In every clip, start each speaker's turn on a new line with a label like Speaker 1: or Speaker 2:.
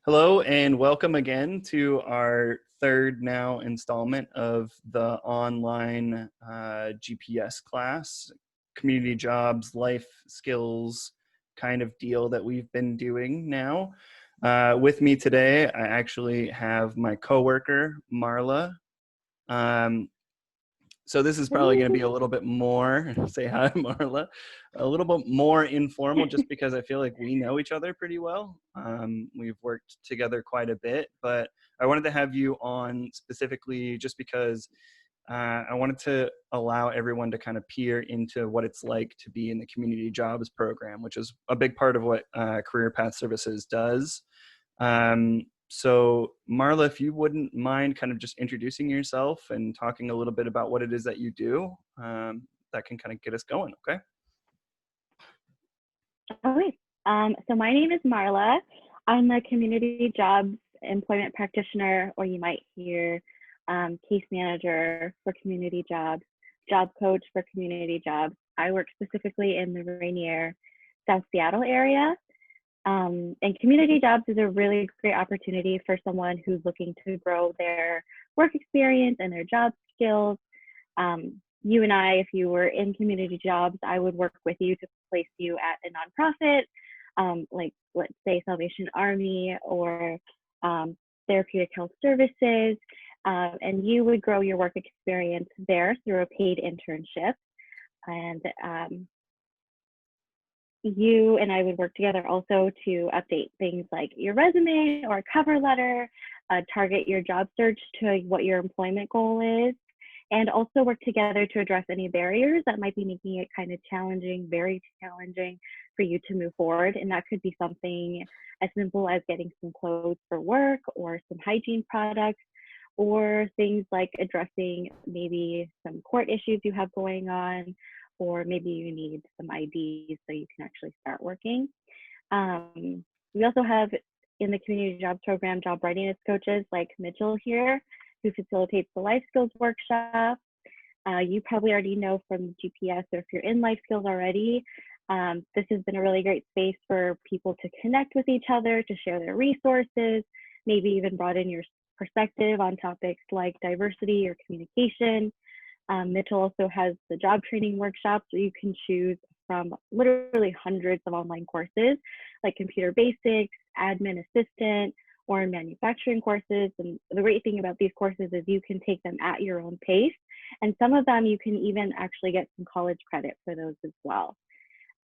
Speaker 1: Hello and welcome again to our third now installment of the online GPS class, community jobs, life skills kind of deal that we've been doing now. With me today, I actually have my coworker, Marla. Um, so this is probably going to be a little bit more, say hi, Marla, a little bit more informal just because I feel like we know each other pretty well. We've worked together quite a bit, but I wanted to have you on specifically just because I wanted to allow everyone to kind of peer into what it's like to be in the community jobs program, which is a big part of what Career Path Services does. So Marla, if you wouldn't mind kind of just introducing yourself and talking a little bit about what it is that you do, that can kind of get us going, okay?
Speaker 2: Okay. So my name is Marla. I'm a community jobs employment practitioner, or you might hear case manager for community jobs, job coach for community jobs. I work specifically in the Rainier, South Seattle area. And community jobs is a really great opportunity for someone who's looking to grow their work experience and their job skills. You and I, if you were in community jobs, I would work with you to place you at a nonprofit, like let's say Salvation Army or Therapeutic Health Services, and you would grow your work experience there through a paid internship. And you and I would work together also to update things like your resume or cover letter, target your job search to what your employment goal is, and also work together to address any barriers that might be making it kind of challenging, very challenging for you to move forward. And that could be something as simple as getting some clothes for work or some hygiene products, or things like addressing maybe some court issues you have going on, or maybe you need some IDs so you can actually start working. We also have in the community jobs program job readiness coaches like Mitchell here, who facilitates the life skills workshop. You probably already know from GPS, or if you're in life skills already, this has been a really great space for people to connect with each other, to share their resources, maybe even broaden your perspective on topics like diversity or communication. Mitchell also has the job training workshops where you can choose from literally hundreds of online courses like computer basics, admin assistant, or manufacturing courses. And the great thing about these courses is you can take them at your own pace. And some of them you can even actually get some college credit for those as well.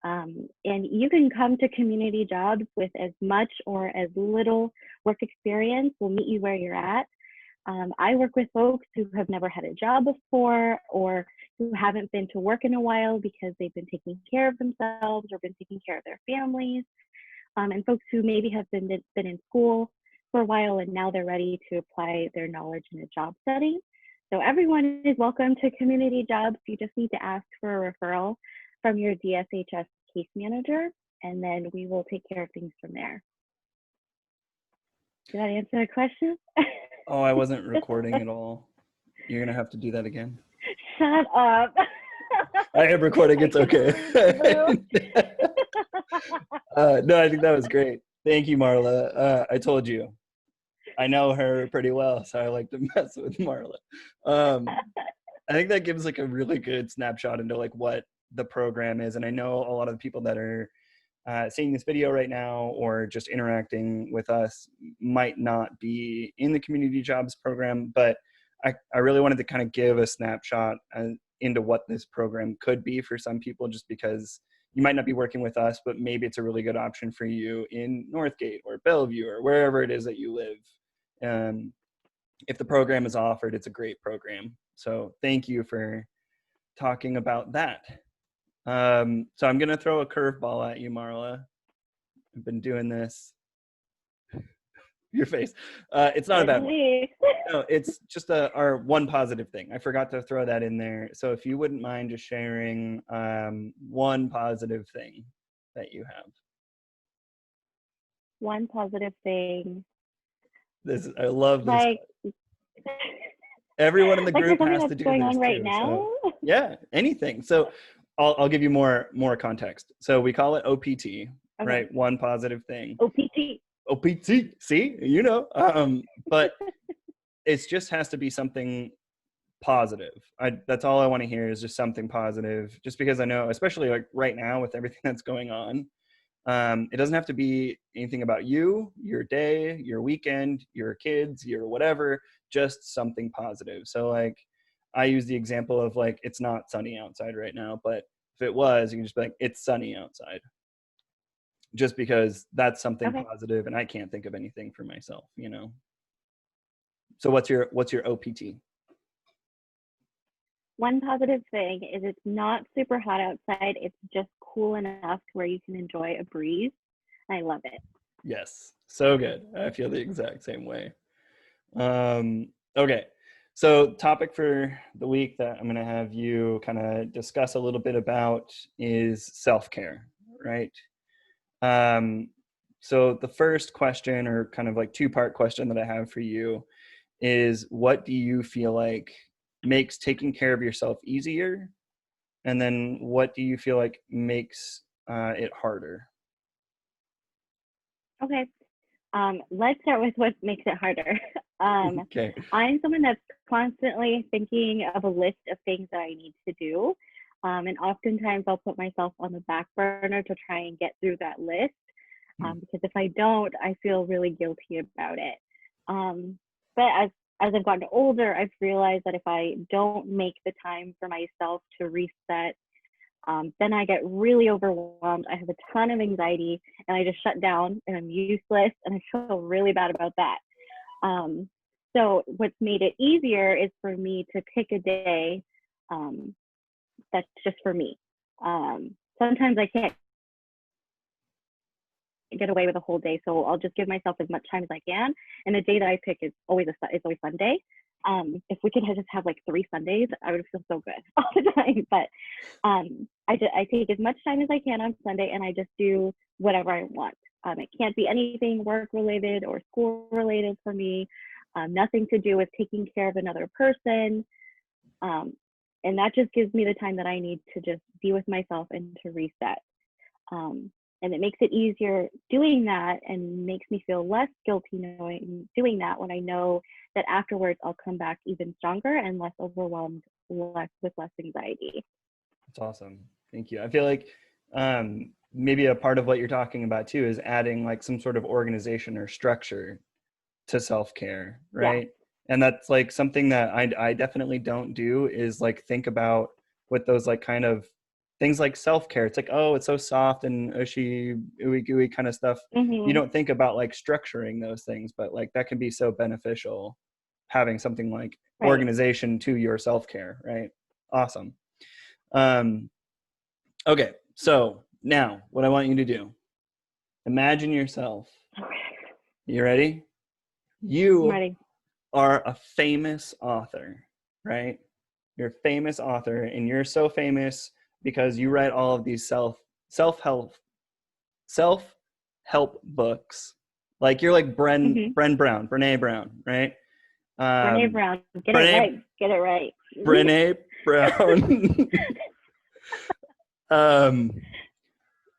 Speaker 2: And you can come to community jobs with as much or as little work experience. We'll meet you where you're at. I work with folks who have never had a job before, or who haven't been to work in a while because they've been taking care of themselves or been taking care of their families, and folks who maybe have been in school for a while and now they're ready to apply their knowledge in a job setting. So everyone is welcome to community jobs. You just need to ask for a referral from your DSHS case manager, and then we will take care of things from there. Did that answer the question?
Speaker 1: Oh, I wasn't recording at all. You're going to have to do that again.
Speaker 2: Shut up.
Speaker 1: I am recording, it's okay. No, I think that was great. Thank you, Marla. I told you, I know her pretty well, so I like to mess with Marla. I think that gives like a really good snapshot into like what the program is. And I know a lot of the people that are seeing this video right now or just interacting with us might not be in the community jobs program, but I really wanted to kind of give a snapshot into what this program could be for some people, just because you might not be working with us, but maybe it's a really good option for you in Northgate or Bellevue or wherever it is that you live. If the program is offered, it's a great program. So thank you for talking about that. So I'm going to throw a curveball at you, Marla. I've been doing this. Your face. It's not a bad one. No, it's just our one positive thing. I forgot to throw that in there. So if you wouldn't mind just sharing one positive thing that you have.
Speaker 2: One positive thing.
Speaker 1: I love this. Like, everyone in the group has to do
Speaker 2: going
Speaker 1: this
Speaker 2: on right
Speaker 1: too,
Speaker 2: now.
Speaker 1: So, yeah, anything. So I'll give you more context. So we call it OPT, okay. Right? One positive thing.
Speaker 2: OPT.
Speaker 1: OPT, see, but it just has to be something positive. That's all I want to hear is just something positive, just because I know, especially like right now with everything that's going on, it doesn't have to be anything about you, your day, your weekend, your kids, your whatever, just something positive. So like I use the example of like, it's not sunny outside right now, but if it was, you can just be like, it's sunny outside, just because that's something
Speaker 2: Okay.
Speaker 1: positive and I can't think of anything for myself, So what's your OPT?
Speaker 2: One positive thing is it's not super hot outside. It's just cool enough to where you can enjoy a breeze. I love it.
Speaker 1: Yes, so good. I feel the exact same way. Okay, so topic for the week that I'm going to have you kind of discuss a little bit about is self-care, right? Um, so the first question, or kind of like two-part question that I have for you, is what do you feel like makes taking care of yourself easier? And then what do you feel like makes it harder?
Speaker 2: Okay. Let's start with what makes it harder.
Speaker 1: Okay.
Speaker 2: I'm someone that's constantly thinking of a list of things that I need to do. And oftentimes I'll put myself on the back burner to try and get through that list. Because if I don't, I feel really guilty about it. But as I've gotten older, I've realized that if I don't make the time for myself to reset, then I get really overwhelmed. I have a ton of anxiety and I just shut down and I'm useless and I feel really bad about that. Um, so what's made it easier is for me to pick a day um, that's just for me. Sometimes I can't get away with a whole day, so I'll just give myself as much time as I can. And the day that I pick is always Sunday. If we could just have like 3 Sundays, I would feel so good all the time. But I take as much time as I can on Sunday, and I just do whatever I want. It can't be anything work related or school related for me. Nothing to do with taking care of another person. And that just gives me the time that I need to just be with myself and to reset. And it makes it easier doing that and makes me feel less guilty doing that when I know that afterwards I'll come back even stronger and less overwhelmed, with less anxiety.
Speaker 1: That's awesome. Thank you. I feel like maybe a part of what you're talking about too is adding like some sort of organization or structure to self-care,
Speaker 2: Yeah.
Speaker 1: right? And that's like something that I definitely don't do, is like think about with those like kind of things like self-care. It's like, oh, it's so soft and ushy, ooey gooey kind of stuff. You
Speaker 2: Mm-hmm.
Speaker 1: don't think about like structuring those things, but like that can be so beneficial, having something like
Speaker 2: Right.
Speaker 1: organization to your self-care, right? Awesome. Um, okay, so now what I want you to do, imagine yourself.
Speaker 2: Okay.
Speaker 1: You ready?
Speaker 2: I'm
Speaker 1: You
Speaker 2: ready.
Speaker 1: are a famous author, right? You're a famous author, and you're so famous because you write all of these self-help books. Like you're like
Speaker 2: Mm-hmm.
Speaker 1: Brene Brown, right?
Speaker 2: Brene
Speaker 1: Um,
Speaker 2: Brown. Get it
Speaker 1: Brene
Speaker 2: right. Get it right.
Speaker 1: Brene Brown. um,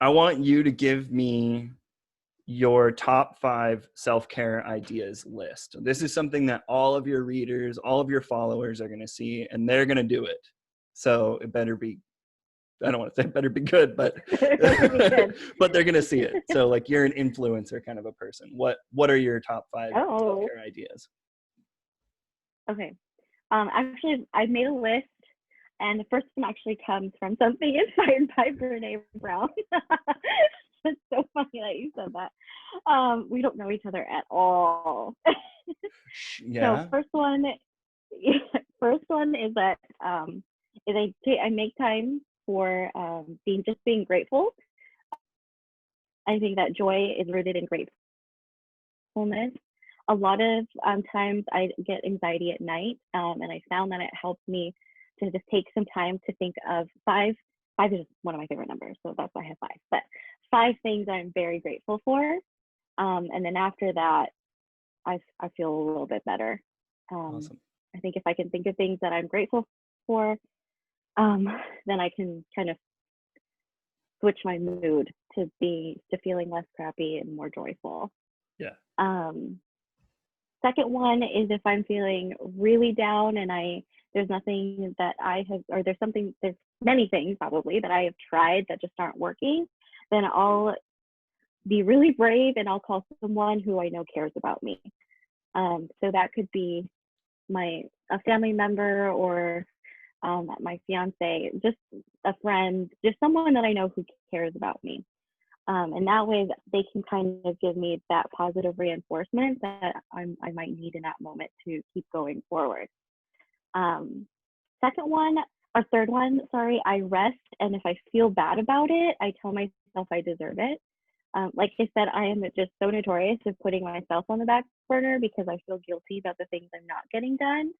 Speaker 1: I want you to give me your top 5 self-care ideas list. This is something that all of your readers, all of your followers are going to see, and they're going to do it. So it better be, I don't want to say it better be good, but
Speaker 2: It better be good.
Speaker 1: but they're going to see it. So like you're an influencer kind of a person. What are your top 5
Speaker 2: Oh,
Speaker 1: self-care ideas?
Speaker 2: okay. Actually, I made a list, and the first one actually comes from something inspired by Brene Brown. It's so funny that you said that. We don't know each other at all. So
Speaker 1: Yeah.
Speaker 2: first one is that I make time for being grateful. I think that joy is rooted in gratefulness. A lot of times I get anxiety at night, and I found that it helps me to just take some time to think of five. Five is one of my favorite numbers, so that's why I have 5. But 5 things I'm very grateful for, and then after that, I feel a little bit better. Um,
Speaker 1: Awesome.
Speaker 2: I think if I can think of things that I'm grateful for, um, then I can kind of switch my mood to feeling less crappy and more joyful.
Speaker 1: Yeah.
Speaker 2: Um, Second one is if I'm feeling really down and there's nothing that I have, or there's many things probably that I have tried that just aren't working, then I'll be really brave and I'll call someone who I know cares about me. So that could be a family member, or my fiance, just a friend, just someone that I know who cares about me. And that way they can kind of give me that positive reinforcement that I might need in that moment to keep going forward. Um, Second one, or third one, sorry, I rest. And if I feel bad about it, I tell myself I deserve it. Like I said, I am just so notorious of putting myself on the back burner because I feel guilty about the things I'm not getting done.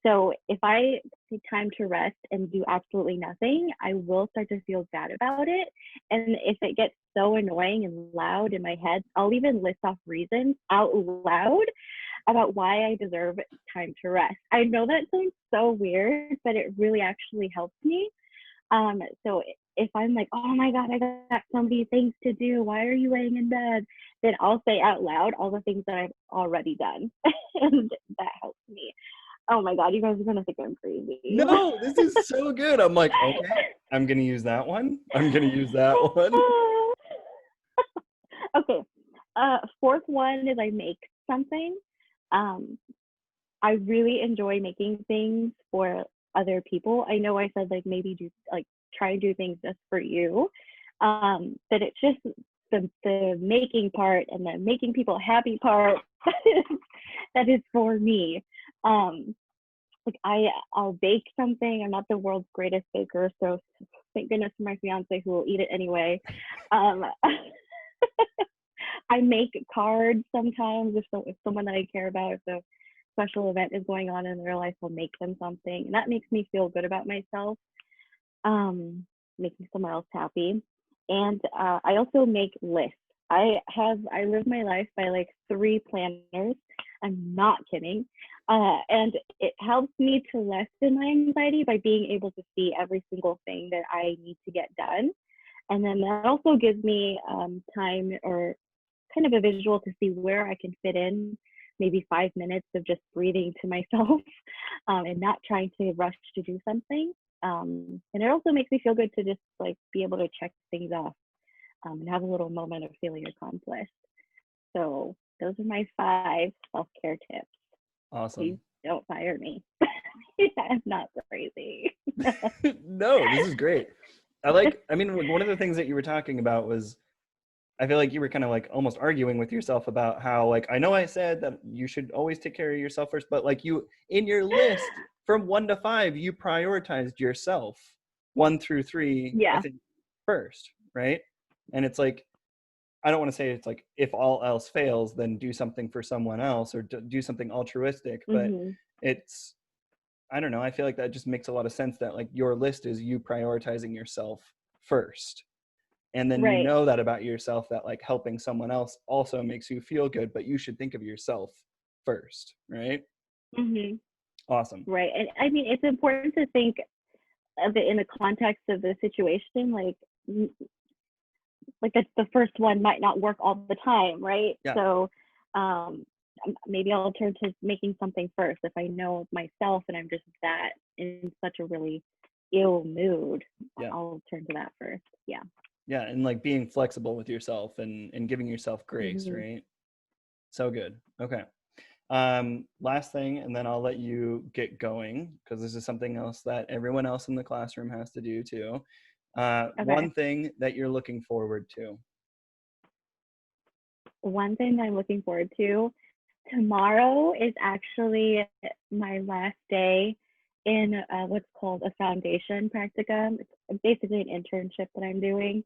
Speaker 2: So if I take time to rest and do absolutely nothing, I will start to feel bad about it. And if it gets so annoying and loud in my head, I'll even list off reasons out loud about why I deserve time to rest. I know that sounds so weird, but it really actually helps me. So if I'm like, oh my God, I got so many things to do. Why are you laying in bed? Then I'll say out loud all the things that I've already done. And that helps me. Oh my God, you guys are gonna think I'm crazy.
Speaker 1: No, this is so good. I'm like, okay, I'm gonna use that one. I'm gonna use that one.
Speaker 2: Okay. Fourth one is I make something. Um, I really enjoy making things for other people. I know I said like maybe do like try and do things just for you. But it's just the making part and the making people happy part that is for me. Um, like I'll bake something. I'm not the world's greatest baker, so thank goodness for my fiance who will eat it anyway. Um, I make cards sometimes if someone that I care about, if a special event is going on in their life, I'll make them something, and that makes me feel good about myself. Making someone else happy, and I also make lists. I live my life by like 3 planners. I'm not kidding. And it helps me to lessen my anxiety by being able to see every single thing that I need to get done. And then that also gives me time, or kind of a visual, to see where I can fit in maybe 5 minutes of just breathing to myself, and not trying to rush to do something. And it also makes me feel good to just like be able to check things off, and have a little moment of feeling accomplished. So those are my 5 self-care tips. Please
Speaker 1: Awesome.
Speaker 2: don't fire me. I'm not crazy.
Speaker 1: No, this is great. I mean, like, one of the things that you were talking about was, I feel like you were kind of like almost arguing with yourself about how, like, I know I said that you should always take care of yourself first, but like you, in your list from 1 to 5, you prioritized yourself 1 through 3, I
Speaker 2: Yeah.
Speaker 1: think, first, right? And it's like, I don't want to say it's like if all else fails, then do something for someone else or do something altruistic, but
Speaker 2: Mm-hmm.
Speaker 1: it's, I don't know. I feel like that just makes a lot of sense that like your list is you prioritizing yourself first. And then you
Speaker 2: Right.
Speaker 1: know that about yourself, that like helping someone else also makes you feel good, but you should think of yourself first, right?
Speaker 2: Mm-hmm.
Speaker 1: Awesome.
Speaker 2: Right. And I mean, it's important to think of it in the context of the situation. Like that's the first one might not work all the time, right?
Speaker 1: Yeah.
Speaker 2: So maybe I'll turn to making something first if I know myself and I'm just that in such a really ill mood.
Speaker 1: Yeah.
Speaker 2: I'll turn to that first. Yeah.
Speaker 1: Yeah. And like being flexible with yourself and giving yourself grace,
Speaker 2: Mm-hmm.
Speaker 1: right? So good. Okay. Last thing, and then I'll let you get going because this is something else that everyone else in the classroom has to do too.
Speaker 2: Okay.
Speaker 1: One thing that you're looking forward to.
Speaker 2: One thing that I'm looking forward to, tomorrow is actually my last day in what's called a foundation practicum. It's basically an internship that I'm doing.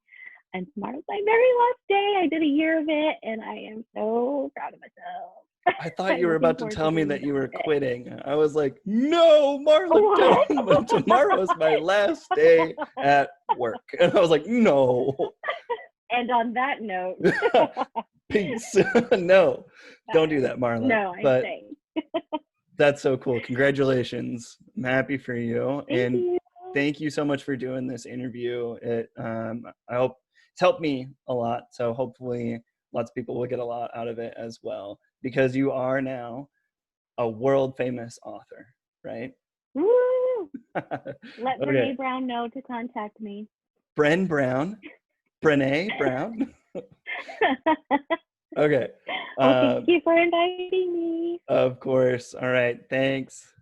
Speaker 2: And tomorrow's my very last day. I did a year of it, and I am so proud of myself.
Speaker 1: I thought you
Speaker 2: I'm
Speaker 1: were
Speaker 2: looking
Speaker 1: about to
Speaker 2: forward to
Speaker 1: tell me
Speaker 2: being
Speaker 1: that you
Speaker 2: done
Speaker 1: were
Speaker 2: with it.
Speaker 1: quitting. I was like, no, Marla,
Speaker 2: What?
Speaker 1: don't. Tomorrow's my last day at work. And I was like, no.
Speaker 2: And on that note,
Speaker 1: Peace. No, don't do that, Marla.
Speaker 2: no, I'm
Speaker 1: But
Speaker 2: saying.
Speaker 1: that's so cool. Congratulations. I'm happy for you.
Speaker 2: Thank
Speaker 1: And
Speaker 2: you.
Speaker 1: thank you so much for doing this interview. I hope it's helped me a lot. So hopefully lots of people will get a lot out of it as well, because you are now a world famous author, right?
Speaker 2: Woo! Let
Speaker 1: Okay.
Speaker 2: Brene Brown know to contact me.
Speaker 1: Brene Brown. Okay.
Speaker 2: Well, thank you for inviting me.
Speaker 1: Of course. All right. Thanks.